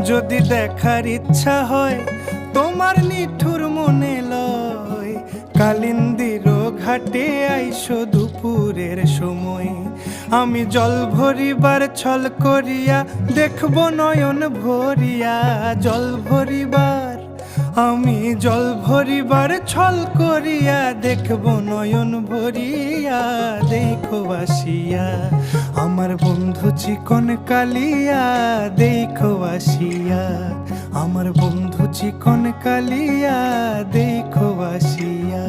যদি দেখার ইচ্ছা হয় তোমার নিঠুর মনে লয়, কালিন্দির ঘাটে আইসো দুপুরের সময়। আমি জল ভরিবার ছল করিয়া দেখব নয়ন ভরিয়া, জল ভরিবার আমি জল ভরিবার ছল করিয়া দেখব নয়ন ভরিয়া। দেখো আসিয়া আমার বন্ধু চিকন কালিয়া, দেখো আসিয়া আমার বন্ধু চিকন কালিয়া, দেখো আসিয়া।